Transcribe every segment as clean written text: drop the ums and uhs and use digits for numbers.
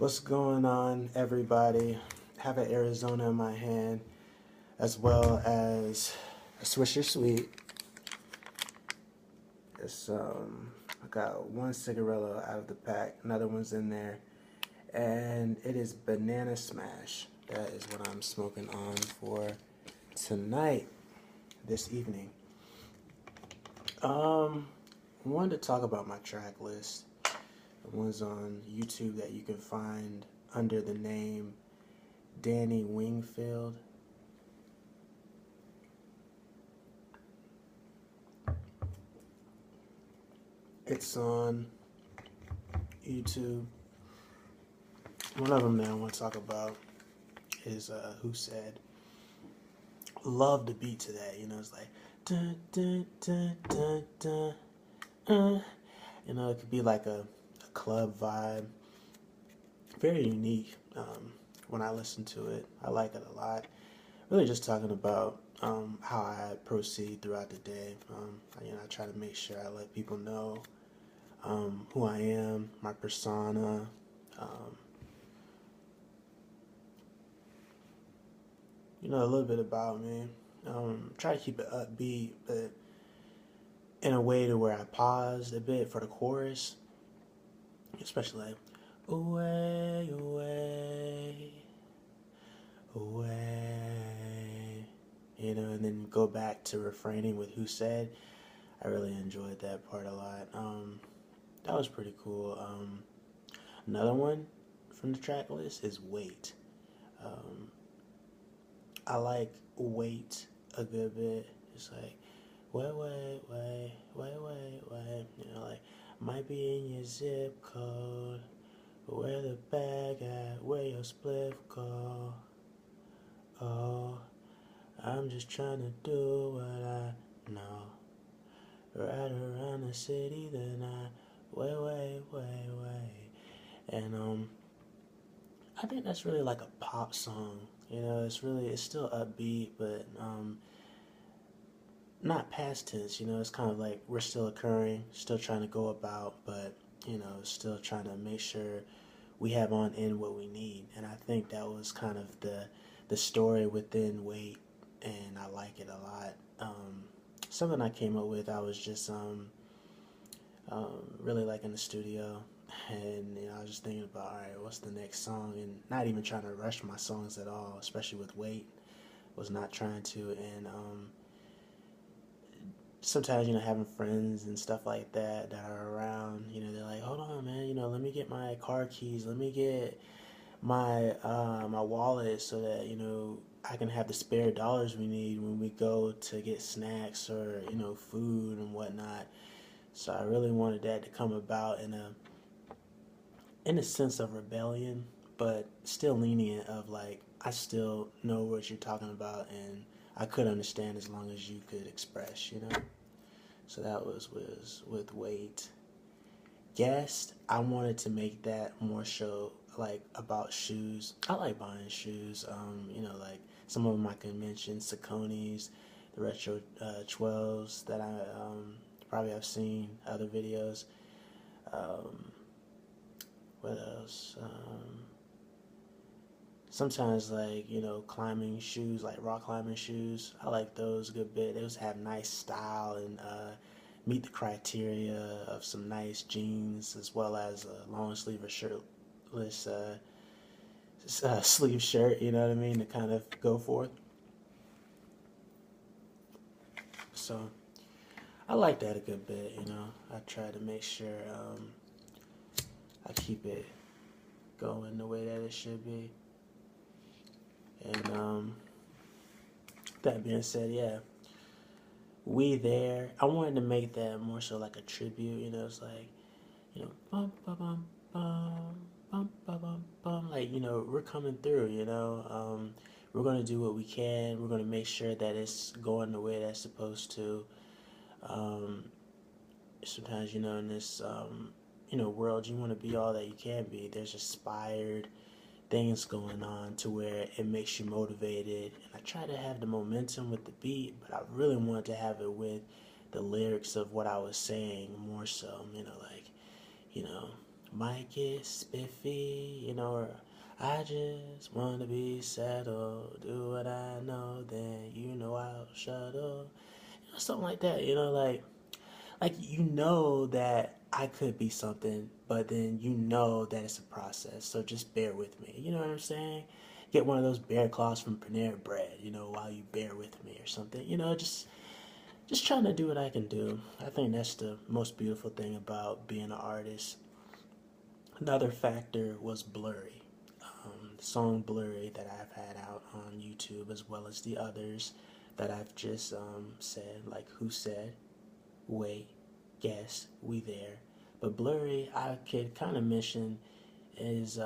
What's going on, everybody? I have an Arizona in my hand, as well as a Swisher Sweet. I got one cigarello out of the pack, another one's in there, and it is Banana Smash. That is what I'm smoking on for tonight, this evening. I wanted to talk about my track list. The ones on YouTube that you can find under the name Danny Wingfield. It's on YouTube. One of them that I want to talk about is Who Said. Love the beat to that. It's like dun, dun, dun, dun, dun, it could be like a club vibe. Very unique. When I listen to it, I like it a lot. Really just talking about how I proceed throughout the day. I try to make sure I let people know who I am, my persona. A little bit about me. Try to keep it upbeat, but in a way to where I paused a bit for the chorus, especially like away, away, away, and then go back to refraining with Who Said. I really enjoyed that part a lot. That was pretty cool. Another one from the track list is Wait. I like Wait a good bit. It's like wait, wait, wait, wait, wait, wait. Like might be in your zip code. Where the bag at? Where your spliff go? Oh, I'm just trying to do what I know. Right around the city, then I wait, wait, wait, wait. And I think that's really like a pop song. It's still upbeat, but not past tense. It's kind of like we're still occurring, still trying to go about, but still trying to make sure we have on end what we need. And I think that was kind of the story within Wait, and I like it a lot. Something I came up with, I was just really like in the studio, and I was just thinking about, all right, what's the next song, and not even trying to rush my songs at all, especially with Wait. Was not trying to, and sometimes having friends and stuff like that are around, they're like, hold on, man, let me get my car keys, let me get my my wallet so that I can have the spare dollars we need when we go to get snacks or food and whatnot. So I really wanted that to come about in a sense of rebellion, but still lenient of like I still know what you're talking about and I could understand as long as you could express. So that was with Wait. Guest, I wanted to make that more show like about shoes. I like buying shoes. Like some of them I can mention Saucony's, the retro 12s that I probably have seen other videos. What else? Sometimes like climbing shoes, like rock climbing shoes. I like those a good bit. Those have nice style and meet the criteria of some nice jeans as well as a long sleeve or shirtless sleeve shirt. You know what I mean, to kind of go forth. So I like that a good bit. I try to make sure I keep it going the way that it should be. And that being said, yeah, We There. I wanted to make that more so like a tribute. It's like, bum bum bum bum bum bum bum bum. Like we're coming through. We're gonna do what we can. We're gonna make sure that it's going the way that's supposed to. Sometimes in this world, you want to be all that you can be. There's inspired things going on to where it makes you motivated, and I try to have the momentum with the beat, but I really wanted to have it with the lyrics of what I was saying more so. Like might get spiffy, or I just wanna be settled, do what I know, then I'll shut up. Something like that, like that I could be something, but then that it's a process. So just bear with me. You know what I'm saying? Get one of those bear claws from Panera Bread, while you bear with me or something. Just trying to do what I can do. I think that's the most beautiful thing about being an artist. Another factor was Blurry. The song Blurry that I've had out on YouTube, as well as the others that I've just said, like Who Said, Wait, Guess, We There. But Blurry, I could kind of mention, is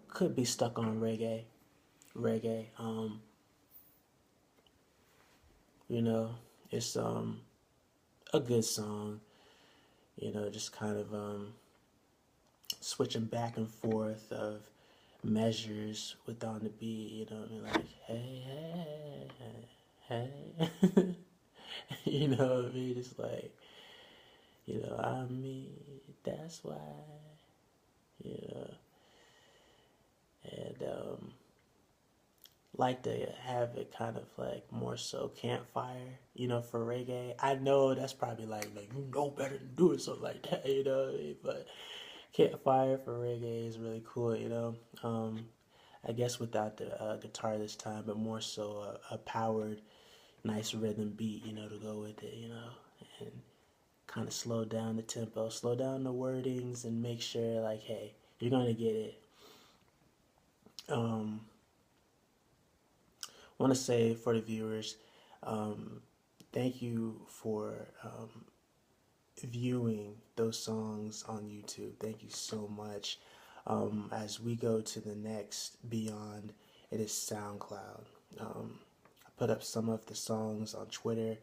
could be stuck on reggae. Reggae. You know, it's a good song. Just kind of switching back and forth of measures with on the beat. Like hey, hey, hey. It's like I mean that's why. You know, and like to have it kind of like more so campfire, for reggae. I know that's probably like you know better than doing something like that, but campfire for reggae is really cool, I guess without the guitar this time, but more so a powered, nice rhythm beat, to go with it, and kind of slow down the tempo, slow down the wordings, and make sure like, hey, you're gonna get it. Want to say for the viewers, thank you for viewing those songs on YouTube. Thank you so much. As we go to the next beyond, it is SoundCloud. I put up some of the songs on Twitter,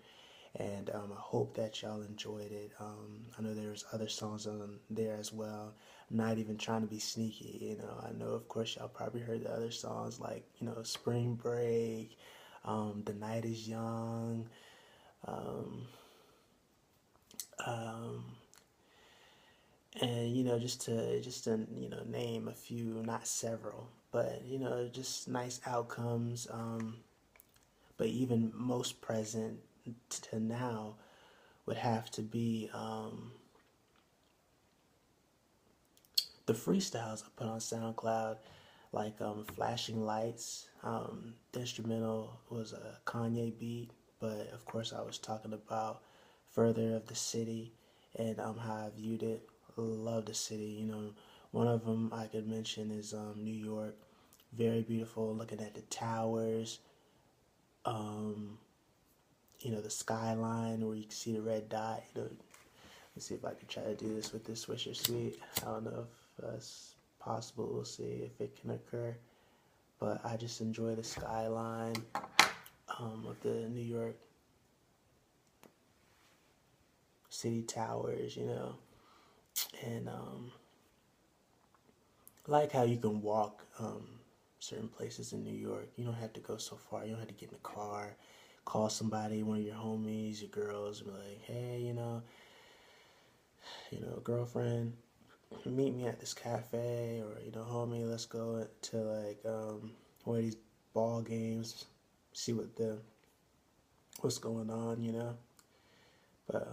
and I hope that y'all enjoyed it. I know there's other songs on there as well. I'm not even trying to be sneaky, I know, of course, y'all probably heard the other songs like, Spring Break, The Night Is Young, and just to name a few, not several, but just nice outcomes. But even most present to now would have to be the freestyles I put on SoundCloud, like Flashing Lights. The instrumental was a Kanye beat, but of course I was talking about Further of the City and how I viewed it. Love the city, one of them I could mention is New York. Very beautiful, looking at the towers, the skyline where you can see the red dot. Let's see if I can try to do this with this Swisher Sweet. I don't know if that's possible. We'll see if it can occur. But I just enjoy the skyline of the New York city towers, and I like how you can walk certain places in New York. You don't have to go so far. You don't have to get in a car, call somebody, one of your homies, your girls, and be like, hey, girlfriend, meet me at this cafe, or homie, let's go to like one of these ball games, see what's going on, But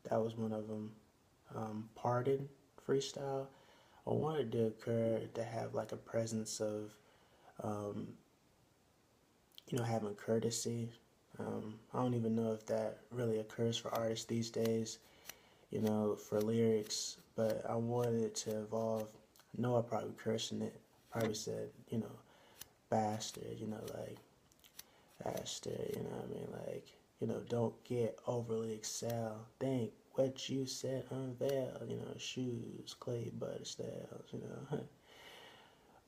that was one of them. Pardon freestyle. I wanted to occur to have like a presence of, having courtesy. I don't even know if that really occurs for artists these days, for lyrics, but I wanted it to evolve. I know I probably cursed in it, probably said, bastard, like, bastard, what I mean? Like, don't get overly excel. Think what you said, unveil, shoes, clay butter styles,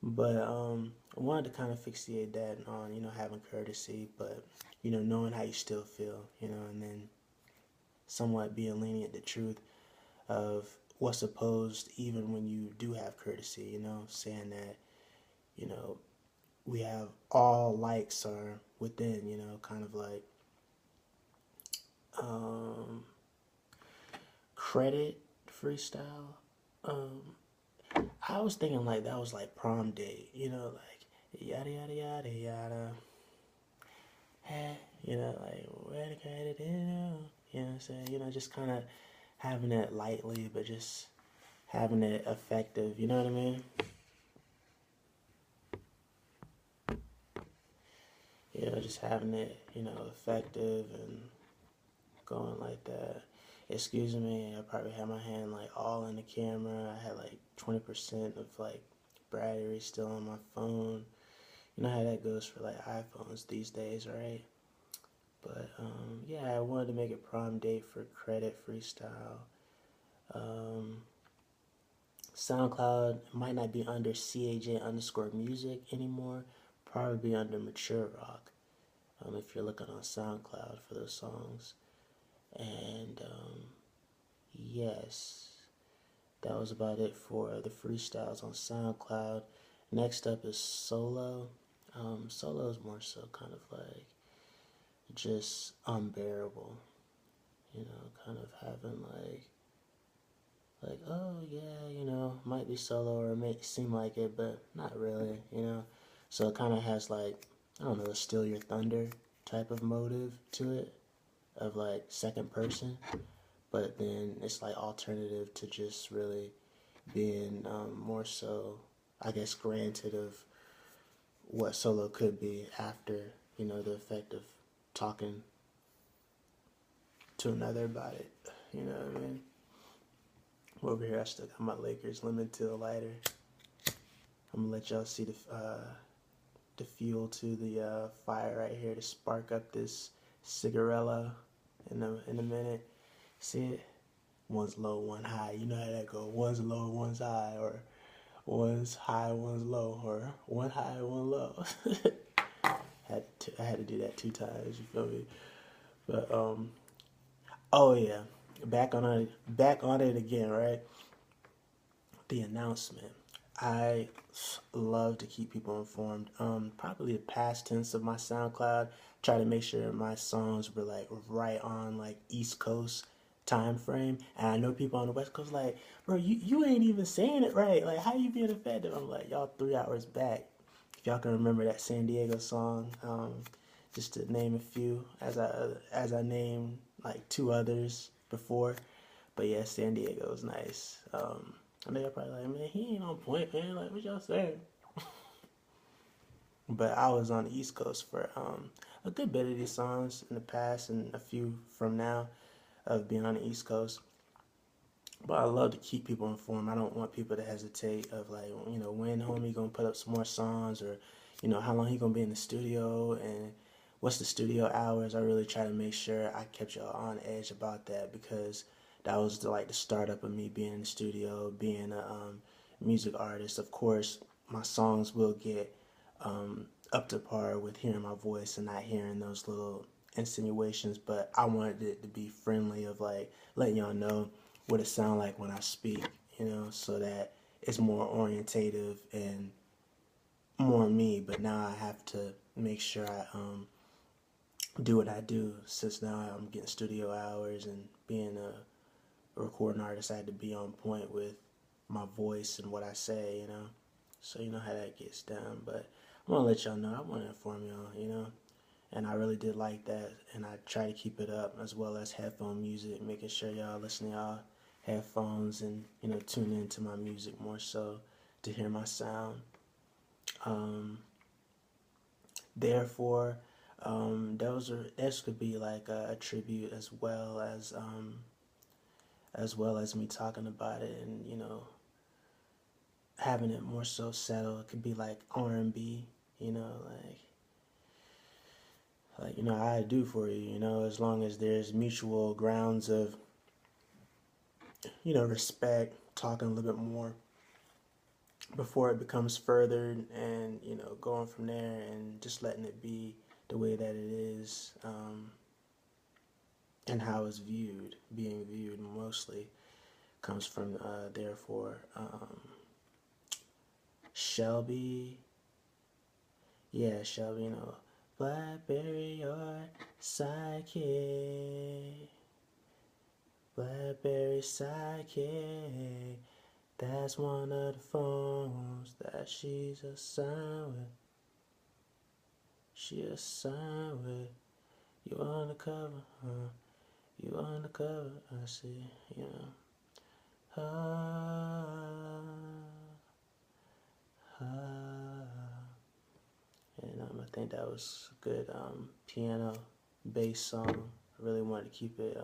But I wanted to kind of fixate that on, having courtesy, but, knowing how you still feel, and then somewhat being lenient to truth of what's supposed, even when you do have courtesy, saying that, we have all likes are within, kind of like credit freestyle. Um, I was thinking like that was like prom date, like yada yada yada yada. Hey, like where the cat it is, you know what I'm saying? Just kind of having it lightly, but just having it effective. You know what I mean? Just having it, effective and going like that. Excuse me, I probably had my hand like all in the camera. I had like 20% of like battery still on my phone. You know how that goes for like iPhones these days, right? But yeah, I wanted to make a prom date for credit freestyle. Um, SoundCloud might not be under CAJ_music anymore. Probably be under Mature Rock. If you're looking on SoundCloud for those songs. And yes, that was about it for the freestyles on SoundCloud. Next up is solo. Solo is more so kind of like just unbearable, kind of having like oh yeah, might be solo or it may seem like it, but not really. So it kind of has like, I don't know, steal your thunder type of motive to it, of like second person, but then it's like alternative to just really being more so, I guess, granted of what solo could be after, the effect of talking to another about it. You know what I mean? Over here, I still got my Lakers limited lighter. I'm gonna let y'all see the fuel to the fire right here to spark up this cigarella in a minute. See it? One's low, one high. You know how that go. One's low, one's high, or one's high, one's low, or one high, one low. I had to do that 2 times. You feel me? But oh yeah, back on it again, right? The announcement. I love to keep people informed. Probably the past tense of my SoundCloud. Try to make sure my songs were like right on like East Coast time frame. And I know people on the West Coast like, bro, you ain't even saying it right. Like, how you being effective? I'm like, y'all 3 hours back. If y'all can remember that San Diego song, just to name a few, as I named like 2 others before. But yeah, San Diego was nice. I know y'all probably like, man, he ain't on point, man. Like, what y'all saying? But I was on the East Coast for a good bit of these songs in the past and a few from now of being on the East Coast. But I love to keep people informed. I don't want people to hesitate of like, when homie gonna put up some more songs, or, how long he gonna be in the studio and what's the studio hours. I really try to make sure I kept y'all on edge about that, because that was the startup of me being in the studio, being a music artist. Of course, my songs will get up to par with hearing my voice and not hearing those little insinuations, but I wanted it to be friendly, of like letting y'all know what it sound like when I speak, so that it's more orientative and more me. But now I have to make sure I do what I do, since now I'm getting studio hours and being a recording artist. I had to be on point with my voice and what I say, So you know how that gets done. But I want to let y'all know. I want to inform y'all, And I really did like that, and I try to keep it up, as well as headphone music, making sure y'all listen to y'all headphones and, tune into my music more so to hear my sound. Therefore, this could be like a tribute, as well as me talking about it, and having it more so settled. It could be like R&B, I do for you, as long as there's mutual grounds of, respect, talking a little bit more before it becomes further, and, going from there and just letting it be the way that it is, and how it's being viewed mostly comes from, therefore, Shelby, Blackberry or sidekick, Blackberry sidekick, That's one of the phones that she's assigned with. She assigned with. You on the cover, huh? You on the cover, I see, you know. Ah, ah. And I think that was a good piano bass song. I really wanted to keep it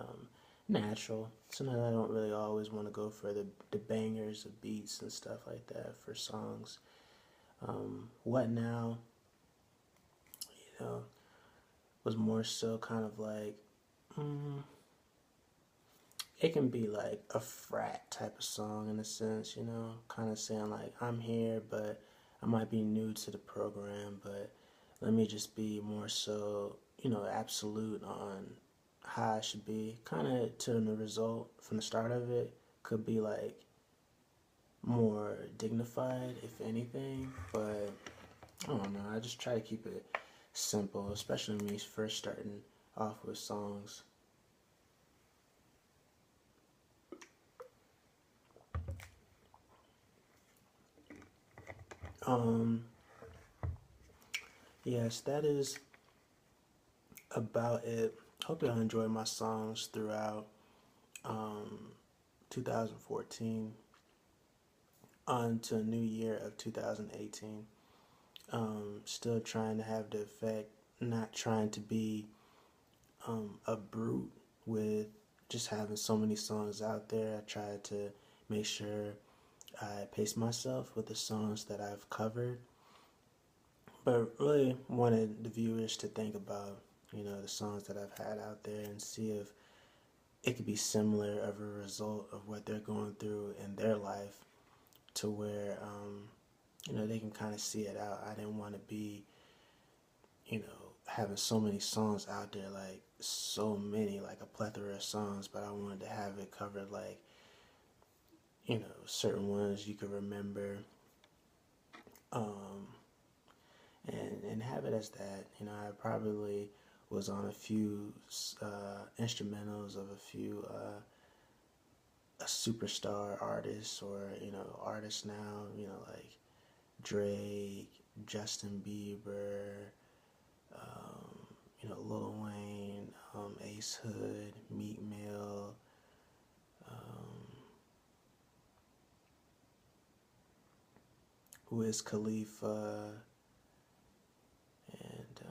natural. Sometimes I don't really always want to go for the bangers of beats and stuff like that for songs. What Now, you know, was more so kind of like, it can be like a frat type of song in a sense, you know, kind of saying like, I'm here, but I might be new to the program, but let me just be more so, you know, absolute on how I should be. Kind of to the result from the start of it could be like more dignified, if anything, but I don't know. I just try to keep it simple, especially when he's first starting off with songs. Um, yes, that is about it. Hope y'all enjoy my songs throughout um, 2014 on to a new year of 2018. Still trying to have the effect, not trying to be a brute with just having so many songs out there. I try to make sure I pace myself with the songs that I've covered, but really wanted the viewers to think about, you know, the songs that I've had out there and see if it could be similar of a result of what they're going through in their life to where, you know, they can kind of see it out. I didn't want to be, you know, having so many songs out there, like so many, like a plethora of songs, but I wanted to have it covered, like, you know, certain ones you could remember, um, and have it as that. You know, I probably was on a few instrumentals of a few superstar artists, or you know, artists now. You know, like Drake, Justin Bieber, you know, Lil Wayne, Ace Hood, Meek Mill, Wiz Khalifa, and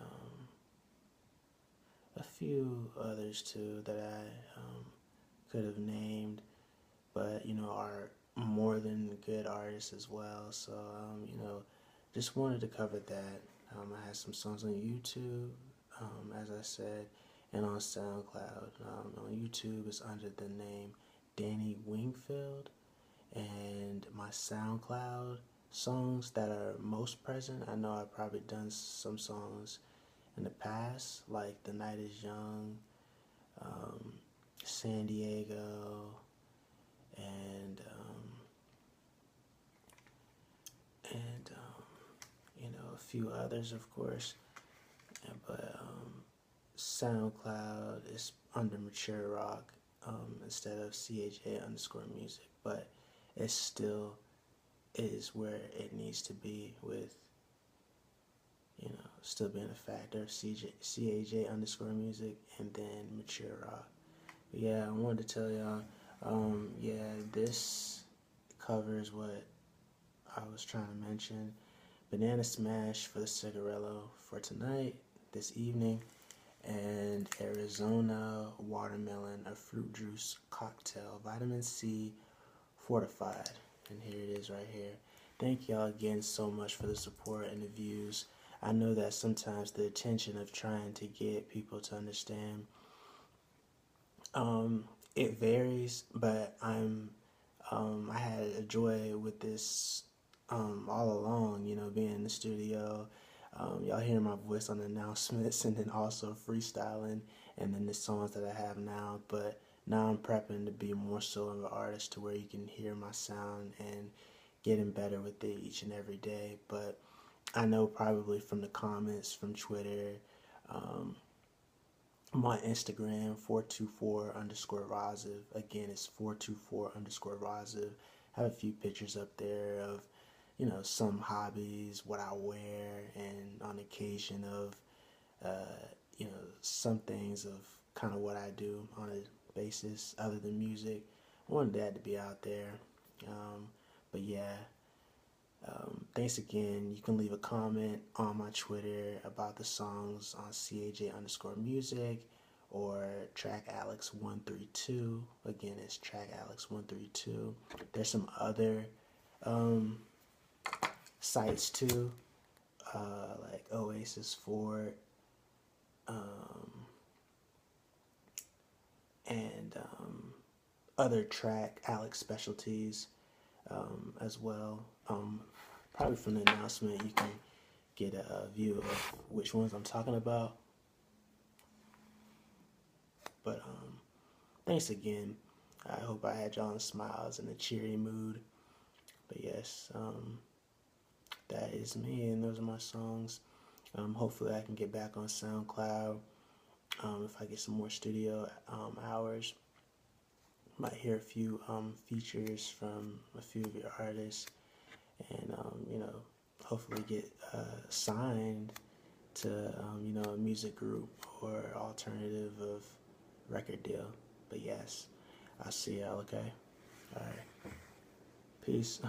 a few others too that I could have named, but you know, are more than good artists as well. So you know, just wanted to cover that. I had some songs on YouTube, as I said, and on SoundCloud. On YouTube, it's under the name Danny Wingfield, and my SoundCloud songs that are most present. I know I've probably done some songs in the past, like The Night Is Young, um, San Diego, and you know, a few others, of course. Yeah, but SoundCloud is under Mature Rock instead of CHA_music, but it still is where it needs to be with, you know, still being a factor of CAJ_music and then Mature Rock. But yeah, I wanted to tell y'all, yeah, this covers what I was trying to mention. Banana Smash for the Cigarello for tonight, this evening, and Arizona Watermelon, a fruit juice cocktail, vitamin C fortified. And here it is right here. Thank y'all again so much for the support and the views. I know that sometimes the attention of trying to get people to understand, it varies, but I had a joy with this all along, you know, being in the studio. Y'all hear my voice on the announcements and then also freestyling and then the songs that I have now. But now I'm prepping to be more so of an artist to where you can hear my sound and getting better with it each and every day. But I know probably from the comments from Twitter, my Instagram 424_Rasv. Again, it's 424_Rasv. have a few pictures up there of, some hobbies, what I wear, and on occasion of, some things of kind of what I do on a basis other than music. I wanted that to be out there. But yeah, thanks again. You can leave a comment on my Twitter about the songs on CAJ_music or TrackAlex132. Again, it's TrackAlex132. There's some other sites too, like Oasis Fort, and other Track Alex specialties as well. Probably from the announcement you can get a view of which ones I'm talking about. But thanks again. I hope I had y'all in smiles and a cheery mood. But yes, that is me, and those are my songs. Hopefully I can get back on SoundCloud if I get some more studio hours. Might hear a few features from a few of your artists, and hopefully get signed to a music group or alternative of record deal. But yes, I'll see y'all. Okay, all right, peace.